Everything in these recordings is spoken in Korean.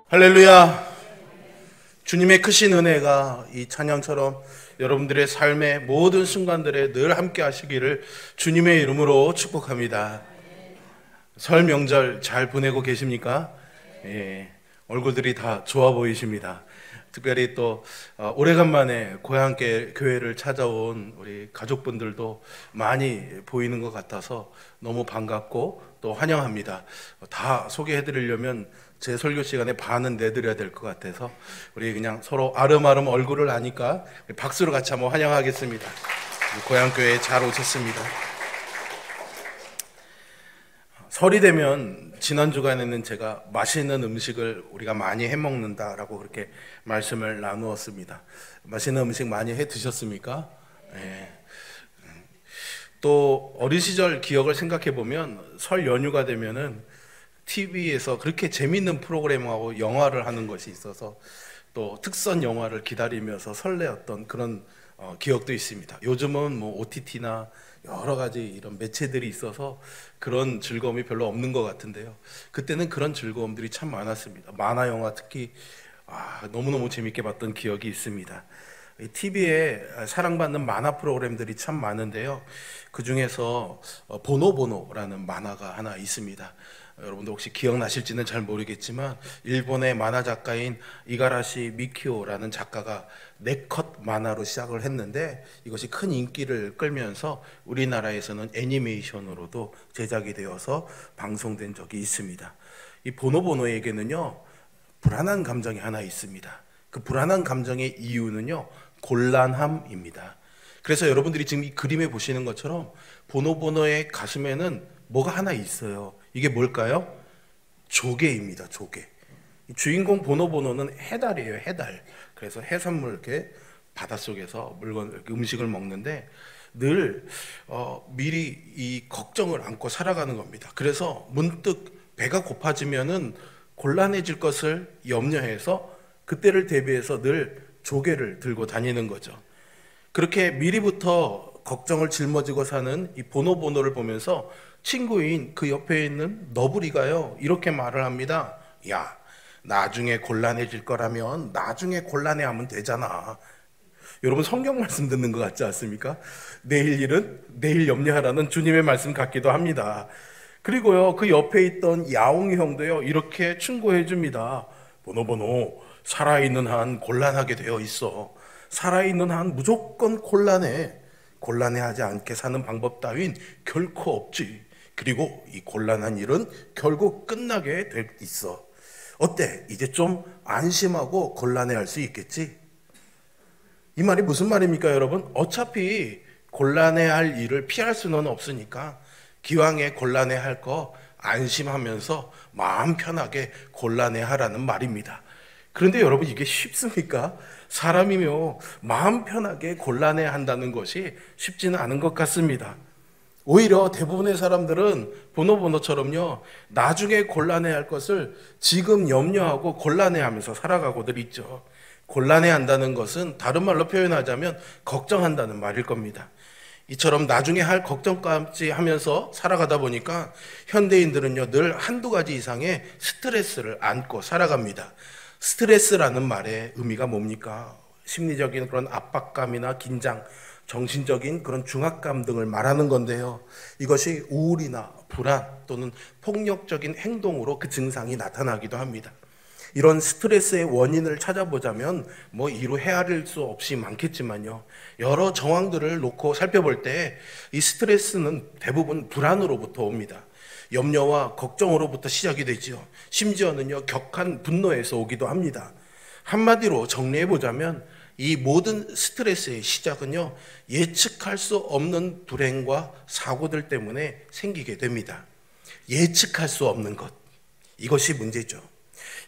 할렐루야. 주님의 크신 은혜가 이 찬양처럼 여러분들의 삶의 모든 순간들에 늘 함께 하시기를 주님의 이름으로 축복합니다. 설 명절 잘 보내고 계십니까? 예, 얼굴들이 다 좋아 보이십니다. 특별히 또 오래간만에 고향교회를 찾아온 우리 가족분들도 많이 보이는 것 같아서 너무 반갑고 또 환영합니다. 다 소개해드리려면 제 설교 시간에 반은 내드려야 될 것 같아서 우리 그냥 서로 아름아름 얼굴을 아니까 박수로 같이 한번 환영하겠습니다. 고향교회에 잘 오셨습니다. 설이 되면 지난 주간에는 제가 맛있는 음식을 우리가 많이 해 먹는다라고 그렇게 말씀을 나누었습니다. 맛있는 음식 많이 해 드셨습니까? 네. 또 어린 시절 기억을 생각해 보면 설 연휴가 되면은 TV에서 그렇게 재밌는 프로그램하고 영화를 하는 것이 있어서 또 특선 영화를 기다리면서 설레었던 그런 기억도 있습니다. 요즘은 뭐 OTT나 여러 가지 이런 매체들이 있어서 그런 즐거움이 별로 없는 것 같은데요. 그때는 그런 즐거움들이 참 많았습니다. 만화 영화 특히 너무너무 재밌게 봤던 기억이 있습니다. TV에 사랑받는 만화 프로그램들이 참 많은데요. 그 중에서 보노보노라는 만화가 하나 있습니다. 여러분들 혹시 기억나실지는 잘 모르겠지만 일본의 만화 작가인 이가라시 미키오라는 작가가 네컷 만화로 시작을 했는데 이것이 큰 인기를 끌면서 우리나라에서는 애니메이션으로도 제작이 되어서 방송된 적이 있습니다. 이 보노보노에게는요 불안한 감정이 하나 있습니다. 그 불안한 감정의 이유는요 곤란함입니다. 그래서 여러분들이 지금 이 그림에 보시는 것처럼 보노보노의 가슴에는 뭐가 하나 있어요. 이게 뭘까요? 조개입니다. 조개. 주인공 보노보노는 해달이에요. 해달. 그래서 해산물 이렇게 바닷속에서 음식을 먹는데 늘 미리 이 걱정을 안고 살아가는 겁니다. 그래서 문득 배가 고파지면은 곤란해질 것을 염려해서 그때를 대비해서 늘 조개를 들고 다니는 거죠. 그렇게 미리부터 걱정을 짊어지고 사는 이 보노보노를 보면서 친구인 그 옆에 있는 너구리가요 이렇게 말을 합니다. 야, 나중에 곤란해질 거라면 나중에 곤란해하면 되잖아. 여러분 성경 말씀 듣는 것 같지 않습니까? 내일 일은 내일 염려하라는 주님의 말씀 같기도 합니다. 그리고요 그 옆에 있던 야옹이 형도요 이렇게 충고해 줍니다. 보노보노, 살아있는 한 곤란하게 되어 있어. 살아있는 한 무조건 곤란해. 곤란해하지 않게 사는 방법 따윈 결코 없지. 그리고 이 곤란한 일은 결국 끝나게 돼 있어. 어때? 이제 좀 안심하고 곤란해할 수 있겠지? 이 말이 무슨 말입니까, 여러분? 어차피 곤란해할 일을 피할 수는 없으니까 기왕에 곤란해할 거 안심하면서 마음 편하게 곤란해하라는 말입니다. 그런데 여러분 이게 쉽습니까? 사람이며 마음 편하게 곤란해한다는 것이 쉽지는 않은 것 같습니다. 오히려 대부분의 사람들은 보노보노처럼요 나중에 곤란해할 것을 지금 염려하고 곤란해하면서 살아가고들 있죠. 곤란해한다는 것은 다른 말로 표현하자면 걱정한다는 말일 겁니다. 이처럼 나중에 할 걱정까지 하면서 살아가다 보니까 현대인들은요 늘 한두 가지 이상의 스트레스를 안고 살아갑니다. 스트레스라는 말의 의미가 뭡니까? 심리적인 그런 압박감이나 긴장, 정신적인 그런 중압감 등을 말하는 건데요. 이것이 우울이나 불안 또는 폭력적인 행동으로 그 증상이 나타나기도 합니다. 이런 스트레스의 원인을 찾아보자면 뭐 이루 헤아릴 수 없이 많겠지만요. 여러 정황들을 놓고 살펴볼 때 이 스트레스는 대부분 불안으로부터 옵니다. 염려와 걱정으로부터 시작이 되지요. 심지어는요 격한 분노에서 오기도 합니다. 한마디로 정리해보자면 이 모든 스트레스의 시작은요 예측할 수 없는 불행과 사고들 때문에 생기게 됩니다. 예측할 수 없는 것, 이것이 문제죠.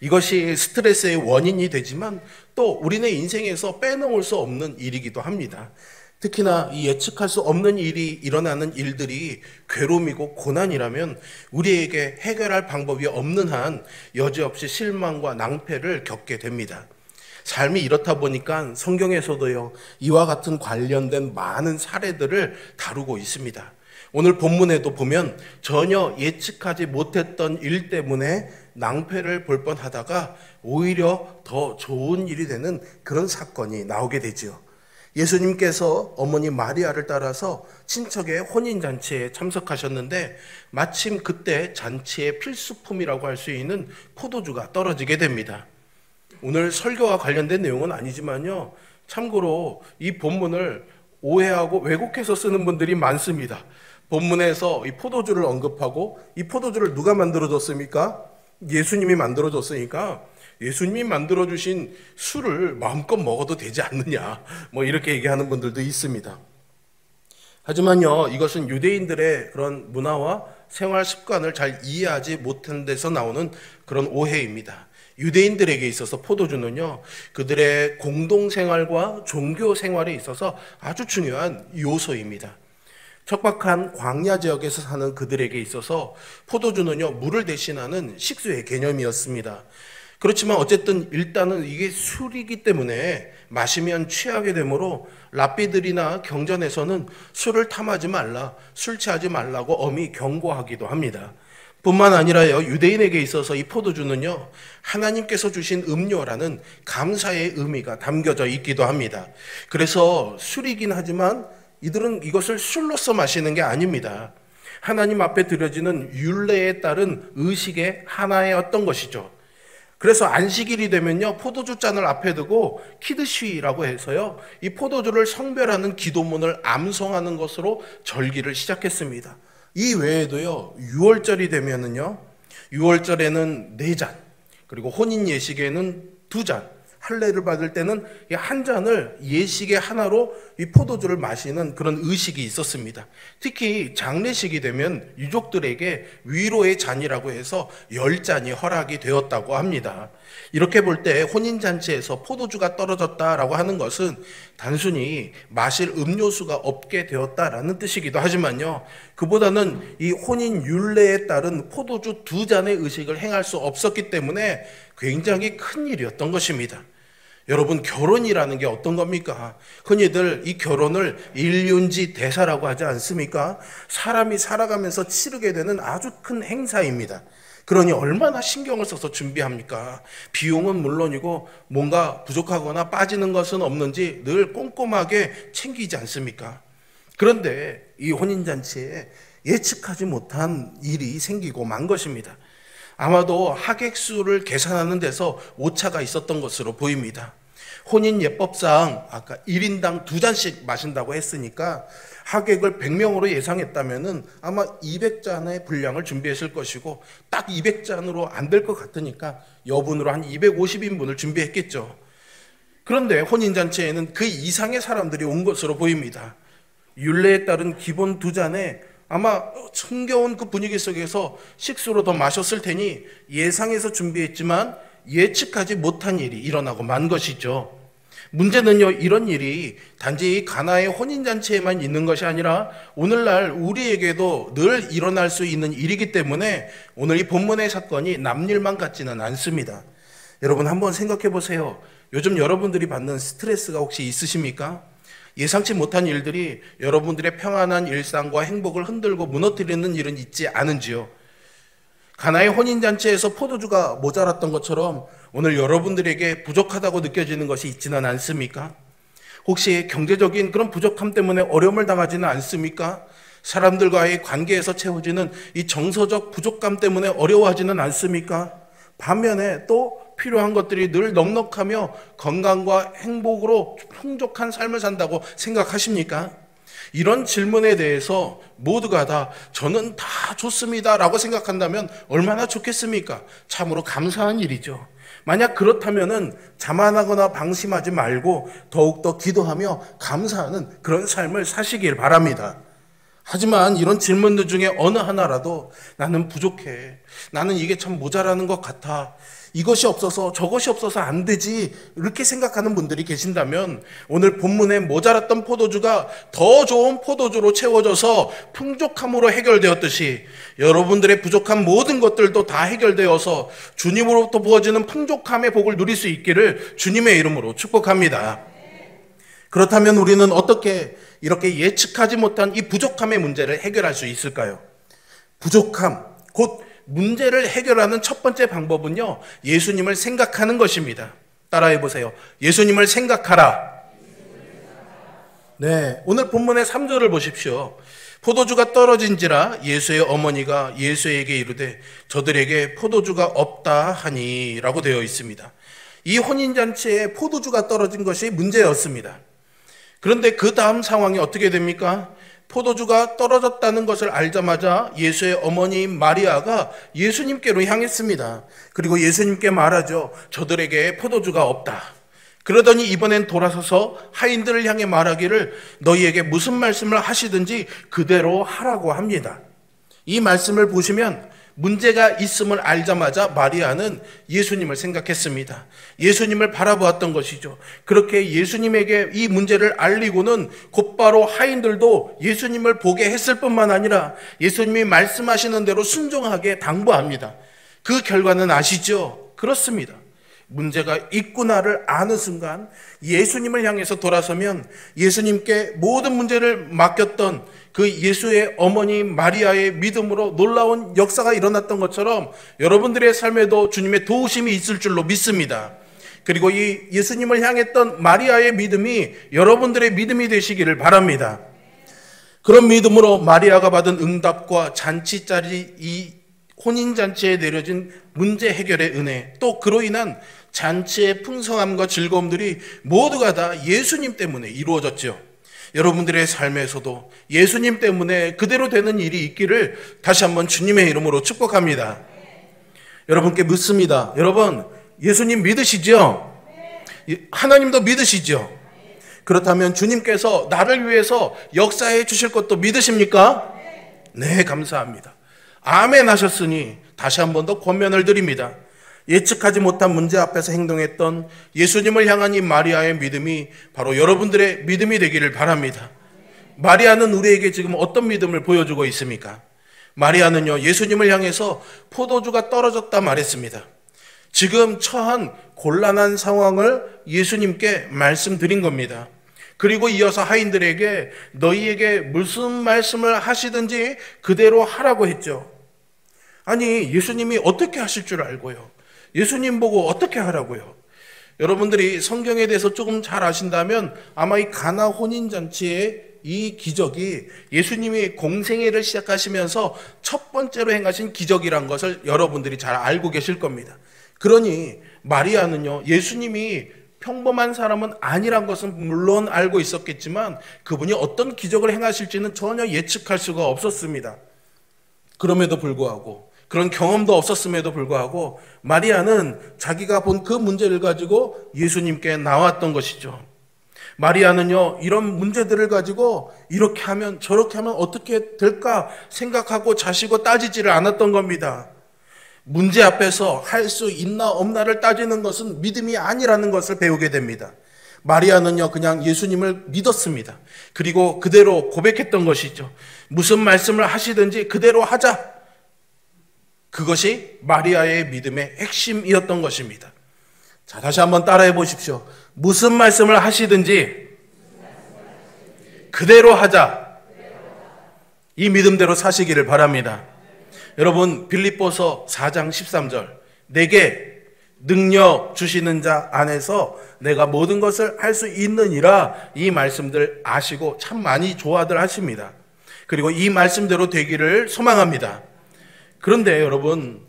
이것이 스트레스의 원인이 되지만 또 우리네 인생에서 빼놓을 수 없는 일이기도 합니다. 특히나 이 예측할 수 없는 일이 일어나는 일들이 괴로움이고 고난이라면 우리에게 해결할 방법이 없는 한 여지없이 실망과 낭패를 겪게 됩니다. 삶이 이렇다 보니까 성경에서도요 이와 같은 관련된 많은 사례들을 다루고 있습니다. 오늘 본문에도 보면 전혀 예측하지 못했던 일 때문에 낭패를 볼 뻔하다가 오히려 더 좋은 일이 되는 그런 사건이 나오게 되지요. 예수님께서 어머니 마리아를 따라서 친척의 혼인잔치에 참석하셨는데 마침 그때 잔치의 필수품이라고 할 수 있는 포도주가 떨어지게 됩니다. 오늘 설교와 관련된 내용은 아니지만요, 참고로 이 본문을 오해하고 왜곡해서 쓰는 분들이 많습니다. 본문에서 이 포도주를 언급하고 이 포도주를 누가 만들어줬습니까? 예수님이 만들어줬으니까 예수님이 만들어주신 술을 마음껏 먹어도 되지 않느냐, 뭐 이렇게 얘기하는 분들도 있습니다. 하지만요, 이것은 유대인들의 그런 문화와 생활 습관을 잘 이해하지 못한 데서 나오는 그런 오해입니다. 유대인들에게 있어서 포도주는요, 그들의 공동생활과 종교 생활에 있어서 아주 중요한 요소입니다. 척박한 광야 지역에서 사는 그들에게 있어서 포도주는요, 물을 대신하는 식수의 개념이었습니다. 그렇지만 어쨌든 일단은 이게 술이기 때문에 마시면 취하게 되므로 랍비들이나 경전에서는 술을 탐하지 말라, 술 취하지 말라고 엄히 경고하기도 합니다. 뿐만 아니라요, 유대인에게 있어서 이 포도주는요, 하나님께서 주신 음료라는 감사의 의미가 담겨져 있기도 합니다. 그래서 술이긴 하지만 이들은 이것을 술로서 마시는 게 아닙니다. 하나님 앞에 드려지는 율례에 따른 의식의 하나의 어떤 것이죠. 그래서 안식일이 되면요, 포도주 잔을 앞에 두고 키드쉬라고 해서요, 이 포도주를 성별하는 기도문을 암송하는 것으로 절기를 시작했습니다. 이 외에도요, 6월절이 되면은요, 6월절에는 4잔, 그리고 혼인 예식에는 2잔, 할례를 받을 때는 한 잔을 예식의 하나로 이 포도주를 마시는 그런 의식이 있었습니다. 특히 장례식이 되면 유족들에게 위로의 잔이라고 해서 10잔이 허락이 되었다고 합니다. 이렇게 볼 때 혼인잔치에서 포도주가 떨어졌다라고 하는 것은 단순히 마실 음료수가 없게 되었다라는 뜻이기도 하지만요, 그보다는 이 혼인 율례에 따른 포도주 2잔의 의식을 행할 수 없었기 때문에 굉장히 큰 일이었던 것입니다. 여러분, 결혼이라는 게 어떤 겁니까? 흔히들 이 결혼을 일륜지 대사라고 하지 않습니까? 사람이 살아가면서 치르게 되는 아주 큰 행사입니다. 그러니 얼마나 신경을 써서 준비합니까? 비용은 물론이고 뭔가 부족하거나 빠지는 것은 없는지 늘 꼼꼼하게 챙기지 않습니까? 그런데 이 혼인잔치에 예측하지 못한 일이 생기고 만 것입니다. 아마도 하객 수를 계산하는 데서 오차가 있었던 것으로 보입니다. 혼인 예법상 아까 1인당 2잔씩 마신다고 했으니까 하객을 100명으로 예상했다면은 아마 200잔의 분량을 준비했을 것이고 딱 200잔으로 안 될 것 같으니까 여분으로 한 250인분을 준비했겠죠. 그런데 혼인잔치에는 그 이상의 사람들이 온 것으로 보입니다. 율례에 따른 기본 2잔에 아마 흥겨운 그 분위기 속에서 식수로 더 마셨을 테니 예상해서 준비했지만 예측하지 못한 일이 일어나고 만 것이죠. 문제는요, 이런 일이 단지 가나의 혼인잔치에만 있는 것이 아니라 오늘날 우리에게도 늘 일어날 수 있는 일이기 때문에 오늘 이 본문의 사건이 남일만 같지는 않습니다. 여러분, 한번 생각해 보세요. 요즘 여러분들이 받는 스트레스가 혹시 있으십니까? 예상치 못한 일들이 여러분들의 평안한 일상과 행복을 흔들고 무너뜨리는 일은 있지 않은지요? 가나의 혼인잔치에서 포도주가 모자랐던 것처럼 오늘 여러분들에게 부족하다고 느껴지는 것이 있지는 않습니까? 혹시 경제적인 그런 부족함 때문에 어려움을 당하지는 않습니까? 사람들과의 관계에서 채워지는 이 정서적 부족감 때문에 어려워하지는 않습니까? 반면에 또 필요한 것들이 늘 넉넉하며 건강과 행복으로 풍족한 삶을 산다고 생각하십니까? 이런 질문에 대해서 모두가 다 저는 다 좋습니다 라고 생각한다면 얼마나 좋겠습니까? 참으로 감사한 일이죠. 만약 그렇다면은 자만하거나 방심하지 말고 더욱더 기도하며 감사하는 그런 삶을 사시길 바랍니다. 하지만 이런 질문들 중에 어느 하나라도 나는 부족해, 나는 이게 참 모자라는 것 같아, 이것이 없어서 저것이 없어서 안 되지, 이렇게 생각하는 분들이 계신다면 오늘 본문에 모자랐던 포도주가 더 좋은 포도주로 채워져서 풍족함으로 해결되었듯이 여러분들의 부족한 모든 것들도 다 해결되어서 주님으로부터 부어지는 풍족함의 복을 누릴 수 있기를 주님의 이름으로 축복합니다. 그렇다면 우리는 어떻게 이렇게 예측하지 못한 이 부족함의 문제를 해결할 수 있을까요? 부족함, 곧 문제를 해결하는 첫 번째 방법은요, 예수님을 생각하는 것입니다. 따라해 보세요. 예수님을 생각하라. 네, 오늘 본문의 3절을 보십시오. 포도주가 떨어진지라 예수의 어머니가 예수에게 이르되 저들에게 포도주가 없다 하니 라고 되어 있습니다. 이 혼인잔치에 포도주가 떨어진 것이 문제였습니다. 그런데 그 다음 상황이 어떻게 됩니까? 포도주가 떨어졌다는 것을 알자마자 예수의 어머니인 마리아가 예수님께로 향했습니다. 그리고 예수님께 말하죠. 저들에게 포도주가 없다. 그러더니 이번엔 돌아서서 하인들을 향해 말하기를 너희에게 무슨 말씀을 하시든지 그대로 하라고 합니다. 이 말씀을 보시면 문제가 있음을 알자마자 마리아는 예수님을 생각했습니다. 예수님을 바라보았던 것이죠. 그렇게 예수님에게 이 문제를 알리고는 곧바로 하인들도 예수님을 보게 했을 뿐만 아니라 예수님이 말씀하시는 대로 순종하게 당부합니다. 그 결과는 아시죠? 그렇습니다. 문제가 있구나를 아는 순간 예수님을 향해서 돌아서면 예수님께 모든 문제를 맡겼던 그 예수의 어머니 마리아의 믿음으로 놀라운 역사가 일어났던 것처럼 여러분들의 삶에도 주님의 도우심이 있을 줄로 믿습니다. 그리고 이 예수님을 향했던 마리아의 믿음이 여러분들의 믿음이 되시기를 바랍니다. 그런 믿음으로 마리아가 받은 응답과 잔치자리 이 혼인잔치에 내려진 문제 해결의 은혜, 또 그로 인한 잔치의 풍성함과 즐거움들이 모두가 다 예수님 때문에 이루어졌죠. 여러분들의 삶에서도 예수님 때문에 그대로 되는 일이 있기를 다시 한번 주님의 이름으로 축복합니다. 여러분께 묻습니다. 여러분, 예수님 믿으시죠? 하나님도 믿으시죠? 그렇다면 주님께서 나를 위해서 역사해 주실 것도 믿으십니까? 네, 감사합니다. 아멘 하셨으니 다시 한 번 더 권면을 드립니다. 예측하지 못한 문제 앞에서 행동했던 예수님을 향한 이 마리아의 믿음이 바로 여러분들의 믿음이 되기를 바랍니다. 마리아는 우리에게 지금 어떤 믿음을 보여주고 있습니까? 마리아는요, 예수님을 향해서 포도주가 떨어졌다 말했습니다. 지금 처한 곤란한 상황을 예수님께 말씀드린 겁니다. 그리고 이어서 하인들에게 너희에게 무슨 말씀을 하시든지 그대로 하라고 했죠. 아니, 예수님이 어떻게 하실 줄 알고요. 예수님 보고 어떻게 하라고요. 여러분들이 성경에 대해서 조금 잘 아신다면 아마 이 가나 혼인잔치의 이 기적이 예수님이 공생애를 시작하시면서 첫 번째로 행하신 기적이란 것을 여러분들이 잘 알고 계실 겁니다. 그러니 마리아는요, 예수님이 평범한 사람은 아니란 것은 물론 알고 있었겠지만 그분이 어떤 기적을 행하실지는 전혀 예측할 수가 없었습니다. 그럼에도 불구하고, 그런 경험도 없었음에도 불구하고 마리아는 자기가 본 그 문제를 가지고 예수님께 나왔던 것이죠. 마리아는요, 이런 문제들을 가지고 이렇게 하면 저렇게 하면 어떻게 될까 생각하고 자시고 따지지를 않았던 겁니다. 문제 앞에서 할 수 있나 없나를 따지는 것은 믿음이 아니라는 것을 배우게 됩니다. 마리아는요, 그냥 예수님을 믿었습니다. 그리고 그대로 고백했던 것이죠. 무슨 말씀을 하시든지 그대로 하자. 그것이 마리아의 믿음의 핵심이었던 것입니다. 자, 다시 한번 따라해 보십시오. 무슨 말씀을 하시든지 그대로 하자. 이 믿음대로 사시기를 바랍니다. 여러분, 빌립보서 4장 13절, 내게 능력 주시는 자 안에서 내가 모든 것을 할 수 있느니라, 이 말씀들 아시고 참 많이 좋아들 하십니다. 그리고 이 말씀대로 되기를 소망합니다. 그런데 여러분,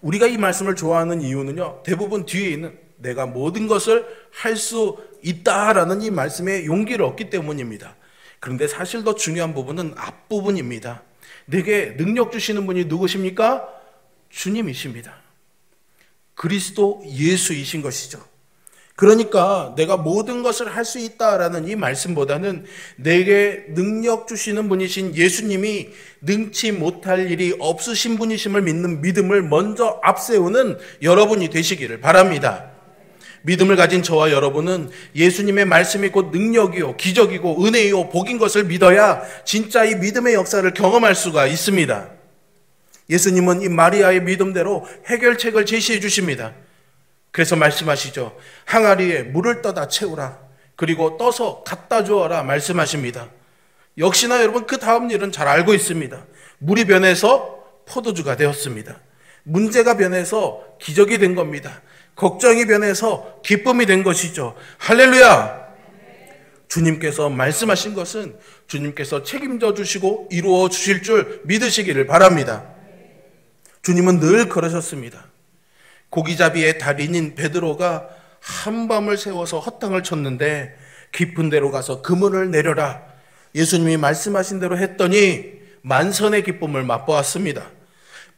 우리가 이 말씀을 좋아하는 이유는요, 대부분 뒤에 있는 내가 모든 것을 할 수 있다라는 이 말씀에 용기를 얻기 때문입니다. 그런데 사실 더 중요한 부분은 앞부분입니다. 내게 능력 주시는 분이 누구십니까? 주님이십니다. 그리스도 예수이신 것이죠. 그러니까 내가 모든 것을 할 수 있다라는 이 말씀보다는 내게 능력 주시는 분이신 예수님이 능치 못할 일이 없으신 분이심을 믿는 믿음을 먼저 앞세우는 여러분이 되시기를 바랍니다. 믿음을 가진 저와 여러분은 예수님의 말씀이 곧 능력이요, 기적이고 은혜요, 복인 것을 믿어야 진짜 이 믿음의 역사를 경험할 수가 있습니다. 예수님은 이 마리아의 믿음대로 해결책을 제시해 주십니다. 그래서 말씀하시죠. 항아리에 물을 떠다 채우라. 그리고 떠서 갖다 주어라 말씀하십니다. 역시나 여러분, 그 다음 일은 잘 알고 있습니다. 물이 변해서 포도주가 되었습니다. 문제가 변해서 기적이 된 겁니다. 걱정이 변해서 기쁨이 된 것이죠. 할렐루야! 주님께서 말씀하신 것은 주님께서 책임져 주시고 이루어 주실 줄 믿으시기를 바랍니다. 주님은 늘 그러셨습니다. 고기잡이의 달인인 베드로가 한밤을 새워서 헛땅을 쳤는데 깊은 데로 가서 그물을 내려라. 예수님이 말씀하신 대로 했더니 만선의 기쁨을 맛보았습니다.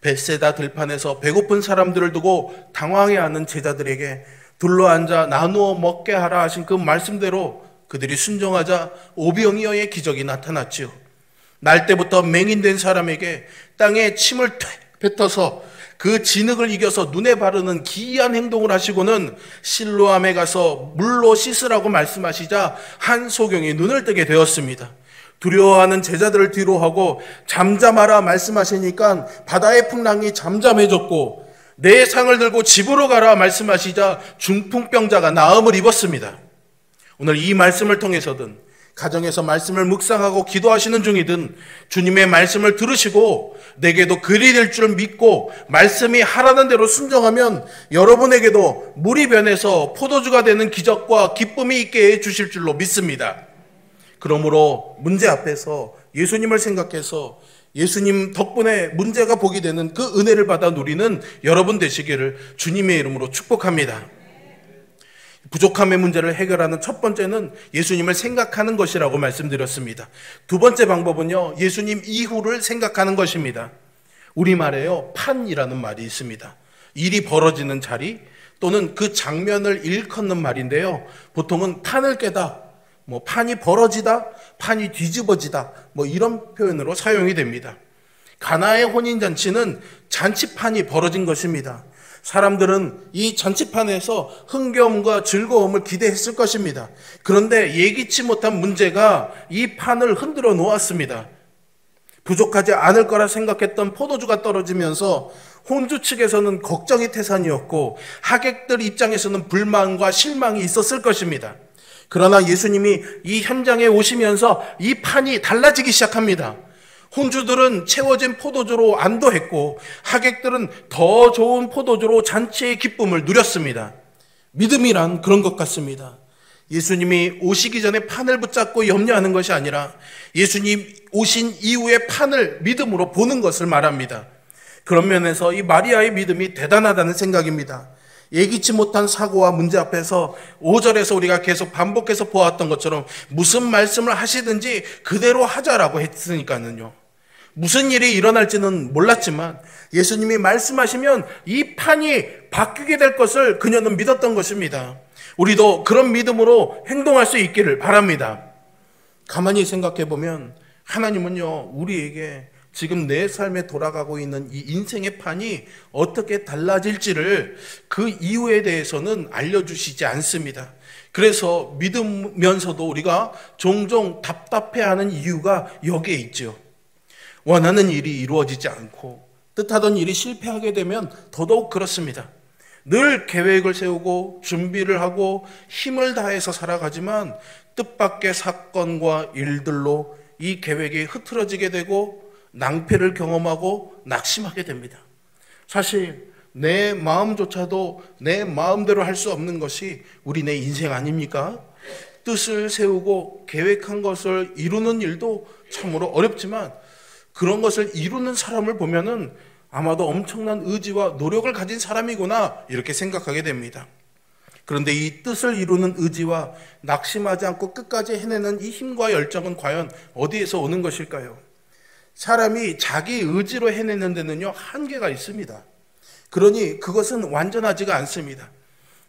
벳세다 들판에서 배고픈 사람들을 두고 당황해하는 제자들에게 둘러앉아 나누어 먹게 하라 하신 그 말씀대로 그들이 순종하자 오병이어의 기적이 나타났지요. 날 때부터 맹인된 사람에게 땅에 침을 뱉어서 그 진흙을 이겨서 눈에 바르는 기이한 행동을 하시고는 실로암에 가서 물로 씻으라고 말씀하시자 한 소경이 눈을 뜨게 되었습니다. 두려워하는 제자들을 뒤로하고 잠잠하라 말씀하시니까 바다의 풍랑이 잠잠해졌고 내 상을 들고 집으로 가라 말씀하시자 중풍병자가 나음을 입었습니다. 오늘 이 말씀을 통해서든 가정에서 말씀을 묵상하고 기도하시는 중이든 주님의 말씀을 들으시고 내게도 그리 될 줄 믿고 말씀이 하라는 대로 순종하면 여러분에게도 물이 변해서 포도주가 되는 기적과 기쁨이 있게 해 주실 줄로 믿습니다. 그러므로 문제 앞에서 예수님을 생각해서 예수님 덕분에 문제가 복이 되는 그 은혜를 받아 누리는 여러분 되시기를 주님의 이름으로 축복합니다. 부족함의 문제를 해결하는 첫 번째는 예수님을 생각하는 것이라고 말씀드렸습니다. 두 번째 방법은요, 예수님 이후를 생각하는 것입니다. 우리말에요, 판이라는 말이 있습니다. 일이 벌어지는 자리 또는 그 장면을 일컫는 말인데요, 보통은 판을 깨다, 판이 벌어지다, 판이 뒤집어지다, 이런 표현으로 사용이 됩니다. 가나의 혼인잔치는 잔치판이 벌어진 것입니다. 사람들은 이 잔치판에서 흥겨움과 즐거움을 기대했을 것입니다. 그런데 예기치 못한 문제가 이 판을 흔들어 놓았습니다. 부족하지 않을 거라 생각했던 포도주가 떨어지면서 혼주 측에서는 걱정이 태산이었고 하객들 입장에서는 불만과 실망이 있었을 것입니다. 그러나 예수님이 이 현장에 오시면서 이 판이 달라지기 시작합니다. 혼주들은 채워진 포도주로 안도했고 하객들은 더 좋은 포도주로 잔치의 기쁨을 누렸습니다. 믿음이란 그런 것 같습니다. 예수님이 오시기 전에 판을 붙잡고 염려하는 것이 아니라 예수님 오신 이후의 판을 믿음으로 보는 것을 말합니다. 그런 면에서 이 마리아의 믿음이 대단하다는 생각입니다. 예기치 못한 사고와 문제 앞에서 5절에서 우리가 계속 반복해서 보았던 것처럼 무슨 말씀을 하시든지 그대로 하자라고 했으니까는요. 무슨 일이 일어날지는 몰랐지만 예수님이 말씀하시면 이 판이 바뀌게 될 것을 그녀는 믿었던 것입니다. 우리도 그런 믿음으로 행동할 수 있기를 바랍니다. 가만히 생각해 보면 하나님은요, 우리에게 지금 내 삶에 돌아가고 있는 이 인생의 판이 어떻게 달라질지를 그 이유에 대해서는 알려주시지 않습니다. 그래서 믿으면서도 우리가 종종 답답해하는 이유가 여기에 있죠. 원하는 일이 이루어지지 않고 뜻하던 일이 실패하게 되면 더더욱 그렇습니다. 늘 계획을 세우고 준비를 하고 힘을 다해서 살아가지만 뜻밖의 사건과 일들로 이 계획이 흐트러지게 되고 낭패를 경험하고 낙심하게 됩니다. 사실 내 마음조차도 내 마음대로 할 수 없는 것이 우리네 인생 아닙니까? 뜻을 세우고 계획한 것을 이루는 일도 참으로 어렵지만 그런 것을 이루는 사람을 보면은 아마도 엄청난 의지와 노력을 가진 사람이구나 이렇게 생각하게 됩니다. 그런데 이 뜻을 이루는 의지와 낙심하지 않고 끝까지 해내는 이 힘과 열정은 과연 어디에서 오는 것일까요? 사람이 자기 의지로 해내는 데는요, 한계가 있습니다. 그러니 그것은 완전하지가 않습니다.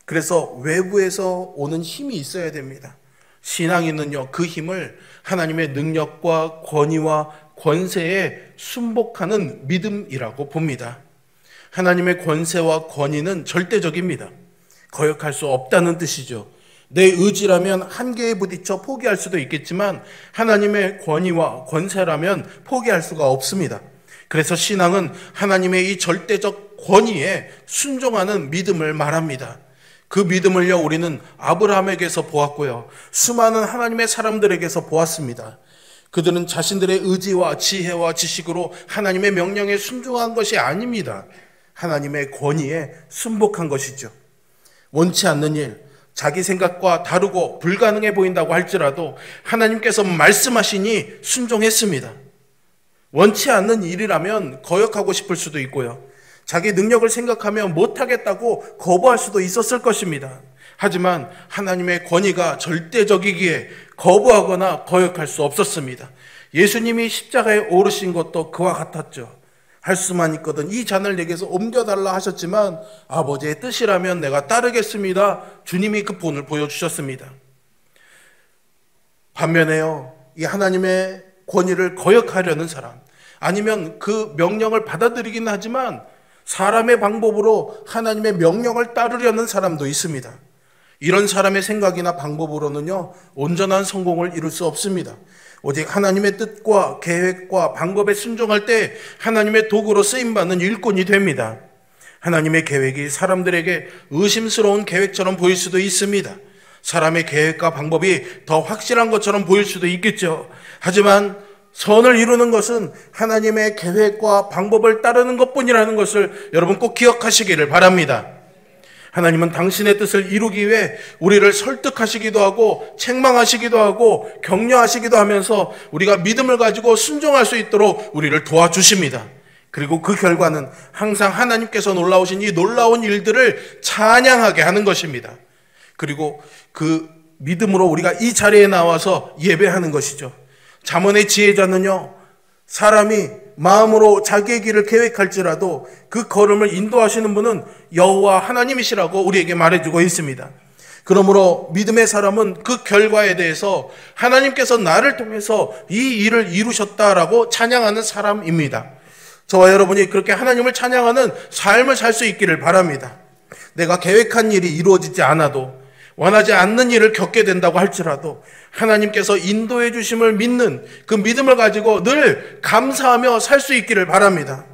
그래서 외부에서 오는 힘이 있어야 됩니다. 신앙인은요, 그 힘을 하나님의 능력과 권위와 권세에 순복하는 믿음이라고 봅니다. 하나님의 권세와 권위는 절대적입니다. 거역할 수 없다는 뜻이죠. 내 의지라면 한계에 부딪혀 포기할 수도 있겠지만 하나님의 권위와 권세라면 포기할 수가 없습니다. 그래서 신앙은 하나님의 이 절대적 권위에 순종하는 믿음을 말합니다. 그 믿음을요, 우리는 아브라함에게서 보았고요, 수많은 하나님의 사람들에게서 보았습니다. 그들은 자신들의 의지와 지혜와 지식으로 하나님의 명령에 순종한 것이 아닙니다. 하나님의 권위에 순복한 것이죠. 원치 않는 일, 자기 생각과 다르고 불가능해 보인다고 할지라도 하나님께서 말씀하시니 순종했습니다. 원치 않는 일이라면 거역하고 싶을 수도 있고요. 자기 능력을 생각하며 못하겠다고 거부할 수도 있었을 것입니다. 하지만 하나님의 권위가 절대적이기에 거부하거나 거역할 수 없었습니다. 예수님이 십자가에 오르신 것도 그와 같았죠. 할 수만 있거든 이 잔을 내게서 옮겨달라 하셨지만 아버지의 뜻이라면 내가 따르겠습니다. 주님이 그 본을 보여주셨습니다. 반면에요, 이 하나님의 권위를 거역하려는 사람, 아니면 그 명령을 받아들이긴 하지만 사람의 방법으로 하나님의 명령을 따르려는 사람도 있습니다. 이런 사람의 생각이나 방법으로는요, 온전한 성공을 이룰 수 없습니다. 오직 하나님의 뜻과 계획과 방법에 순종할 때 하나님의 도구로 쓰임받는 일꾼이 됩니다. 하나님의 계획이 사람들에게 의심스러운 계획처럼 보일 수도 있습니다. 사람의 계획과 방법이 더 확실한 것처럼 보일 수도 있겠죠. 하지만 선을 이루는 것은 하나님의 계획과 방법을 따르는 것뿐이라는 것을 여러분 꼭 기억하시기를 바랍니다. 하나님은 당신의 뜻을 이루기 위해 우리를 설득하시기도 하고 책망하시기도 하고 격려하시기도 하면서 우리가 믿음을 가지고 순종할 수 있도록 우리를 도와주십니다. 그리고 그 결과는 항상 하나님께서 놀라우신 이 놀라운 일들을 찬양하게 하는 것입니다. 그리고 그 믿음으로 우리가 이 자리에 나와서 예배하는 것이죠. 잠언의 지혜자는요, 사람이 마음으로 자기의 길을 계획할지라도 그 걸음을 인도하시는 분은 여호와 하나님이시라고 우리에게 말해주고 있습니다. 그러므로 믿음의 사람은 그 결과에 대해서 하나님께서 나를 통해서 이 일을 이루셨다라고 찬양하는 사람입니다. 저와 여러분이 그렇게 하나님을 찬양하는 삶을 살 수 있기를 바랍니다. 내가 계획한 일이 이루어지지 않아도, 원하지 않는 일을 겪게 된다고 할지라도 하나님께서 인도해 주심을 믿는 그 믿음을 가지고 늘 감사하며 살 수 있기를 바랍니다.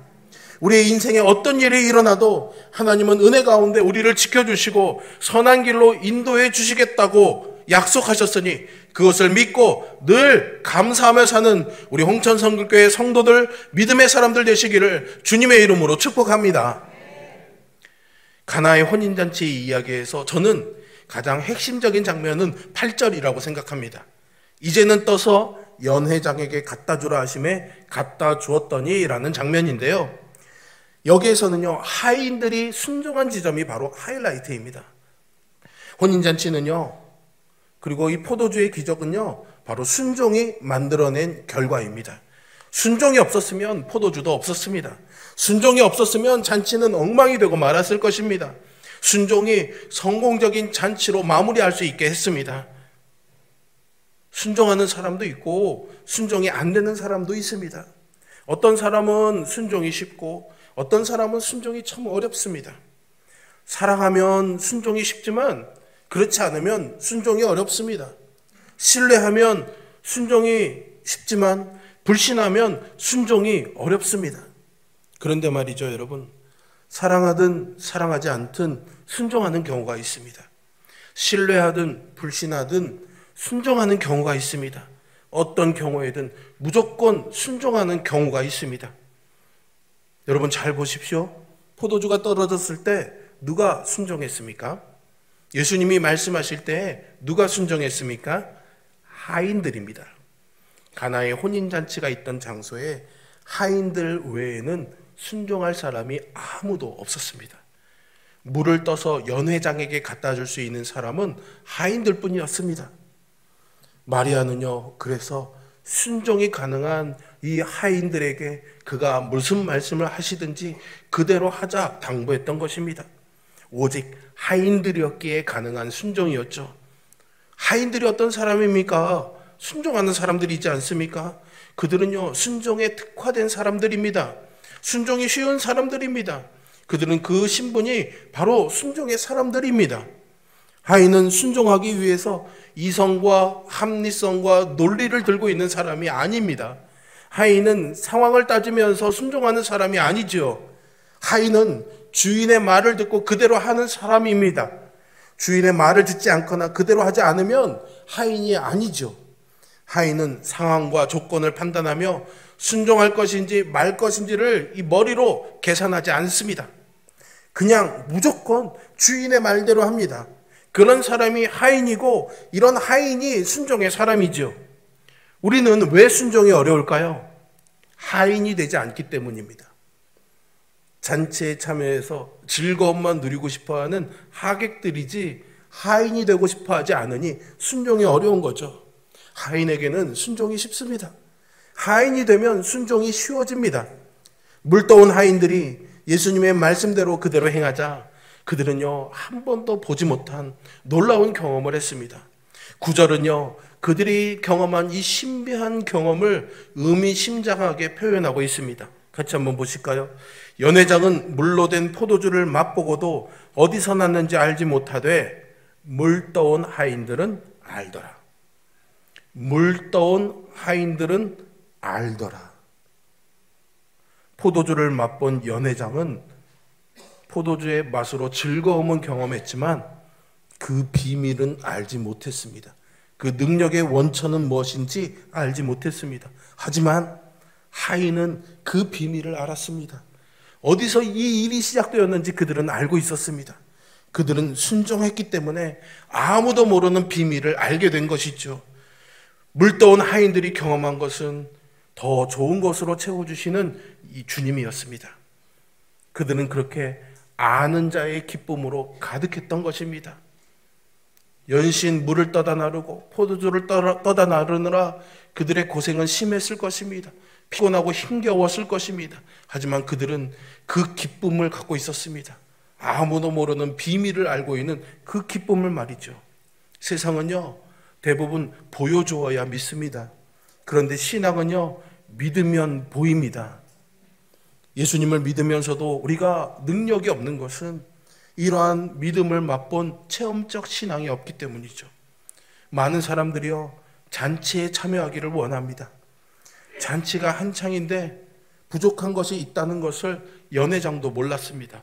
우리의 인생에 어떤 일이 일어나도 하나님은 은혜 가운데 우리를 지켜주시고 선한 길로 인도해 주시겠다고 약속하셨으니 그것을 믿고 늘 감사하며 사는 우리 홍천성결교회 성도들, 믿음의 사람들 되시기를 주님의 이름으로 축복합니다. 가나의 혼인잔치 이야기에서 저는 가장 핵심적인 장면은 8절이라고 생각합니다. 이제는 떠서 연회장에게 갖다 주라 하심에 갖다 주었더니 라는 장면인데요. 여기에서는요, 하인들이 순종한 지점이 바로 하이라이트입니다. 혼인잔치는요, 그리고 이 포도주의 기적은요, 바로 순종이 만들어낸 결과입니다. 순종이 없었으면 포도주도 없었습니다. 순종이 없었으면 잔치는 엉망이 되고 말았을 것입니다. 순종이 성공적인 잔치로 마무리할 수 있게 했습니다. 순종하는 사람도 있고 순종이 안 되는 사람도 있습니다. 어떤 사람은 순종이 쉽고 어떤 사람은 순종이 참 어렵습니다. 사랑하면 순종이 쉽지만 그렇지 않으면 순종이 어렵습니다. 신뢰하면 순종이 쉽지만 불신하면 순종이 어렵습니다. 그런데 말이죠, 여러분. 사랑하든 사랑하지 않든 순종하는 경우가 있습니다. 신뢰하든 불신하든 순종하는 경우가 있습니다. 어떤 경우에든 무조건 순종하는 경우가 있습니다. 여러분 잘 보십시오. 포도주가 떨어졌을 때 누가 순종했습니까? 예수님이 말씀하실 때 누가 순종했습니까? 하인들입니다. 가나의 혼인잔치가 있던 장소에 하인들 외에는 순종할 사람이 아무도 없었습니다. 물을 떠서 연회장에게 갖다 줄 수 있는 사람은 하인들 뿐이었습니다. 마리아는요, 그래서 순종이 가능한 이 하인들에게 그가 무슨 말씀을 하시든지 그대로 하자 당부했던 것입니다. 오직 하인들이었기에 가능한 순종이었죠. 하인들이 어떤 사람입니까? 순종하는 사람들이지 않습니까? 그들은요, 순종에 특화된 사람들입니다. 순종이 쉬운 사람들입니다. 그들은 그 신분이 바로 순종의 사람들입니다. 하인은 순종하기 위해서 이성과 합리성과 논리를 들고 있는 사람이 아닙니다. 하인은 상황을 따지면서 순종하는 사람이 아니죠. 하인은 주인의 말을 듣고 그대로 하는 사람입니다. 주인의 말을 듣지 않거나 그대로 하지 않으면 하인이 아니죠. 하인은 상황과 조건을 판단하며 순종할 것인지 말 것인지를 이 머리로 계산하지 않습니다. 그냥 무조건 주인의 말대로 합니다. 그런 사람이 하인이고 이런 하인이 순종의 사람이죠. 우리는 왜 순종이 어려울까요? 하인이 되지 않기 때문입니다. 잔치에 참여해서 즐거움만 누리고 싶어하는 하객들이지 하인이 되고 싶어하지 않으니 순종이 어려운 거죠. 하인에게는 순종이 쉽습니다. 하인이 되면 순종이 쉬워집니다. 물떠온 하인들이 예수님의 말씀대로 그대로 행하자 그들은요 한 번도 보지 못한 놀라운 경험을 했습니다. 9절은요 그들이 경험한 이 신비한 경험을 의미심장하게 표현하고 있습니다. 같이 한번 보실까요? 연회장은 물로 된 포도주를 맛보고도 어디서 났는지 알지 못하되 물떠온 하인들은 알더라. 물떠온 하인들은 알더라. 포도주를 맛본 연회장은 포도주의 맛으로 즐거움은 경험했지만 그 비밀은 알지 못했습니다. 그 능력의 원천은 무엇인지 알지 못했습니다. 하지만 하인은 그 비밀을 알았습니다. 어디서 이 일이 시작되었는지 그들은 알고 있었습니다. 그들은 순종했기 때문에 아무도 모르는 비밀을 알게 된 것이죠. 물떠온 하인들이 경험한 것은 더 좋은 것으로 채워주시는 이 주님이었습니다. 그들은 그렇게 아는 자의 기쁨으로 가득했던 것입니다. 연신 물을 떠다 나르고 포도주를 떠다 나르느라 그들의 고생은 심했을 것입니다. 피곤하고 힘겨웠을 것입니다. 하지만 그들은 그 기쁨을 갖고 있었습니다. 아무도 모르는 비밀을 알고 있는 그 기쁨을 말이죠. 세상은요 대부분 보여주어야 믿습니다. 그런데 신앙은요 믿으면 보입니다. 예수님을 믿으면서도 우리가 능력이 없는 것은 이러한 믿음을 맛본 체험적 신앙이 없기 때문이죠. 많은 사람들이요 잔치에 참여하기를 원합니다. 잔치가 한창인데 부족한 것이 있다는 것을 연회장도 몰랐습니다.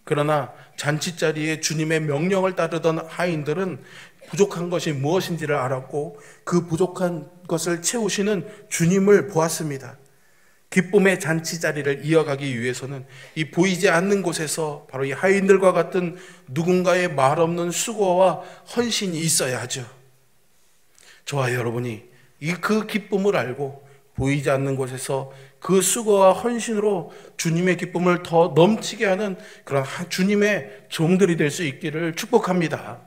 그러나 잔치 자리에 주님의 명령을 따르던 하인들은 부족한 것이 무엇인지를 알았고 그 부족한 것을 채우시는 주님을 보았습니다. 기쁨의 잔치 자리를 이어가기 위해서는 이 보이지 않는 곳에서 바로 이 하인들과 같은 누군가의 말 없는 수고와 헌신이 있어야 하죠. 저와 여러분이 그 기쁨을 알고 보이지 않는 곳에서 그 수고와 헌신으로 주님의 기쁨을 더 넘치게 하는 그런 주님의 종들이 될 수 있기를 축복합니다.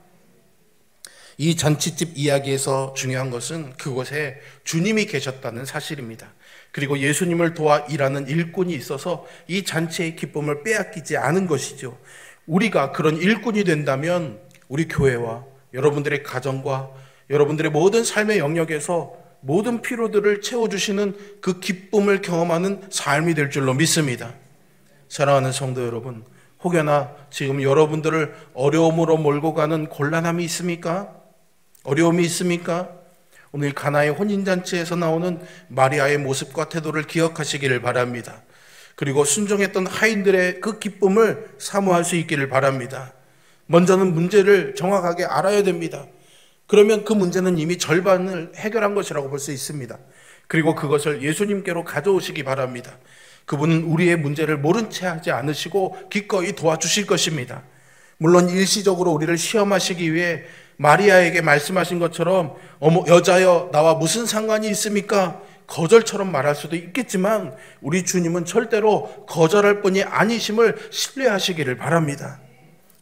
이 잔치집 이야기에서 중요한 것은 그곳에 주님이 계셨다는 사실입니다. 그리고 예수님을 도와 일하는 일꾼이 있어서 이 잔치의 기쁨을 빼앗기지 않은 것이죠. 우리가 그런 일꾼이 된다면 우리 교회와 여러분들의 가정과 여러분들의 모든 삶의 영역에서 모든 필요들을 채워주시는 그 기쁨을 경험하는 삶이 될 줄로 믿습니다. 사랑하는 성도 여러분, 혹여나 지금 여러분들을 어려움으로 몰고 가는 곤란함이 있습니까? 어려움이 있습니까? 오늘 가나의 혼인잔치에서 나오는 마리아의 모습과 태도를 기억하시기를 바랍니다. 그리고 순종했던 하인들의 그 기쁨을 사모할 수 있기를 바랍니다. 먼저는 문제를 정확하게 알아야 됩니다. 그러면 그 문제는 이미 절반을 해결한 것이라고 볼 수 있습니다. 그리고 그것을 예수님께로 가져오시기 바랍니다. 그분은 우리의 문제를 모른 채 하지 않으시고 기꺼이 도와주실 것입니다. 물론 일시적으로 우리를 시험하시기 위해 마리아에게 말씀하신 것처럼 어머 여자여 나와 무슨 상관이 있습니까? 거절처럼 말할 수도 있겠지만 우리 주님은 절대로 거절할 분이 아니심을 신뢰하시기를 바랍니다.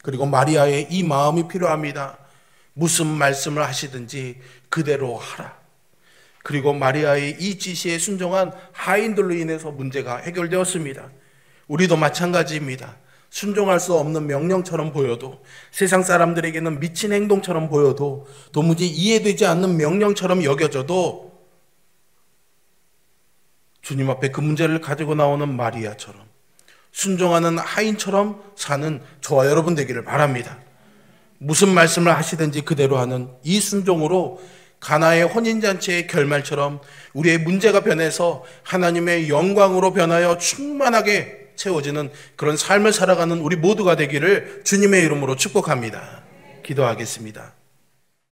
그리고 마리아의 이 마음이 필요합니다. 무슨 말씀을 하시든지 그대로 하라. 그리고 마리아의 이 지시에 순종한 하인들로 인해서 문제가 해결되었습니다. 우리도 마찬가지입니다. 순종할 수 없는 명령처럼 보여도, 세상 사람들에게는 미친 행동처럼 보여도, 도무지 이해되지 않는 명령처럼 여겨져도 주님 앞에 그 문제를 가지고 나오는 마리아처럼 순종하는 하인처럼 사는 저와 여러분 되기를 바랍니다. 무슨 말씀을 하시든지 그대로 하는 이 순종으로 가나의 혼인잔치의 결말처럼 우리의 문제가 변해서 하나님의 영광으로 변하여 충만하게 채워지는 그런 삶을 살아가는 우리 모두가 되기를 주님의 이름으로 축복합니다. 기도하겠습니다.